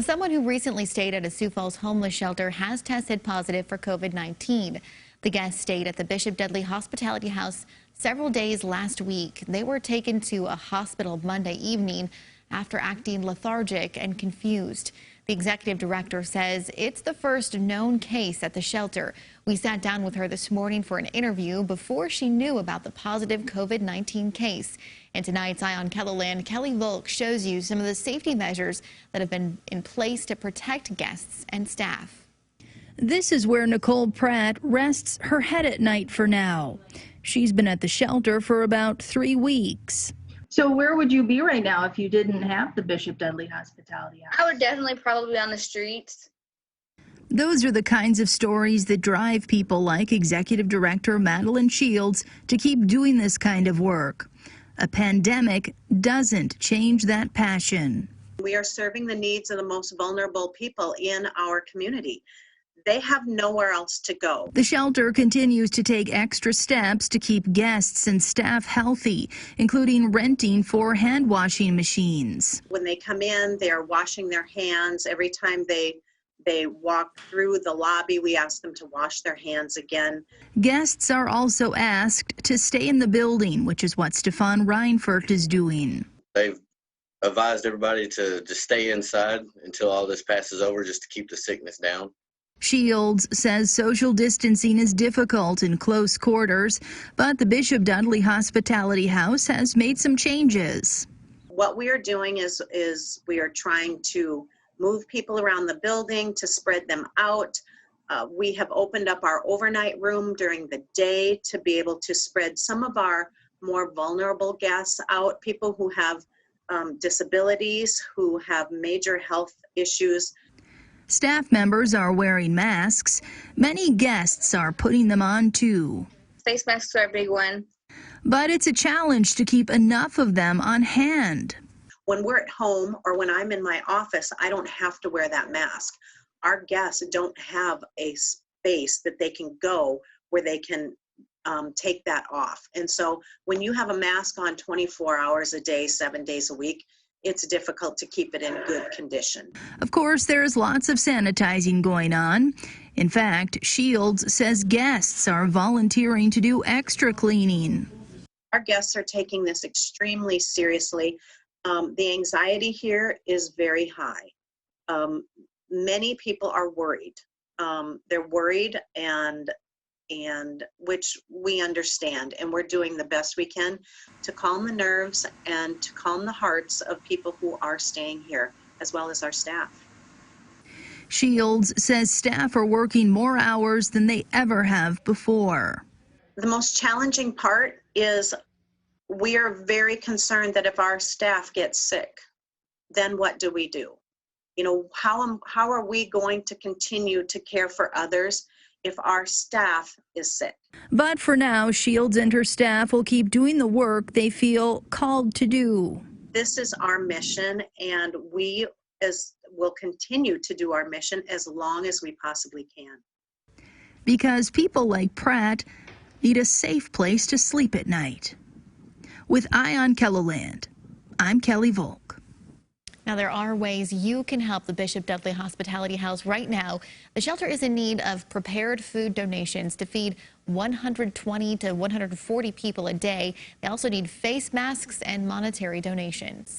Someone who recently stayed at a Sioux Falls homeless shelter has tested positive for COVID-19. The guests stayed at the Bishop Dudley Hospitality House several days last week. They were taken to a hospital Monday evening after acting lethargic and confused. The executive director says it's the first known case at the shelter. We sat down with her this morning for an interview before she knew about the positive COVID-19 case. In tonight's Eye on KELOLAND, Kelly Volk shows you some of the safety measures that have been in place to protect guests and staff. This is where Nicole Pratt rests her head at night for now. She's been at the shelter for about 3 weeks. So where would you be right now if you didn't have the Bishop Dudley Hospitality House? I would definitely probably be on the streets. Those are the kinds of stories that drive people like Executive Director Madeline Shields to keep doing this kind of work. A pandemic doesn't change that passion. We are serving the needs of the most vulnerable people in our community. They have nowhere else to go. The shelter continues to take extra steps to keep guests and staff healthy, including renting 4 hand washing machines. When they come in, they are washing their hands. Every time they walk through the lobby, we ask them to wash their hands again. Guests are also asked to stay in the building, which is what Stefan Reinfert is doing. They've advised everybody to just stay inside until all this passes over, just to keep the sickness down. Shields says social distancing is difficult in close quarters, but the Bishop Dudley Hospitality House has made some changes. What we are doing is we are trying to move people around the building to spread them out. We have opened up our overnight room during the day to be able to spread some of our more vulnerable guests out, people who have disabilities, who have major health issues. Staff members are wearing masks. Many guests are putting them on too. Face masks are a big one. But it's a challenge to keep enough of them on hand. When we're at home or when I'm in my office, I don't have to wear that mask. Our guests don't have a space that they can go where they can take that off. And so when you have a mask on 24 hours a day, 7 days a week, it's difficult to keep it in good condition. Of course, there's lots of sanitizing going on. In fact, Shields says guests are volunteering to do extra cleaning. Our guests are taking this extremely seriously. The anxiety here is very high. Many people are worried. They're worried, and which we understand, and we're doing the best we can to calm the nerves and to calm the hearts of people who are staying here, as well as our staff. Shields says staff are working more hours than they ever have before. The most challenging part is we are very concerned that if our staff gets sick, then what do we do? You know, how are we going to continue to care for others if our staff is sick? But for now, Shields and her staff will keep doing the work they feel called to do. This is our mission, and we will continue to do our mission as long as we possibly can. Because people like Pratt need a safe place to sleep at night. With Eye on KELOLAND, I'm Kelly Volk. Now, there are ways you can help the Bishop Dudley Hospitality House right now. The shelter is in need of prepared food donations to feed 120 to 140 people a day. They also need face masks and monetary donations.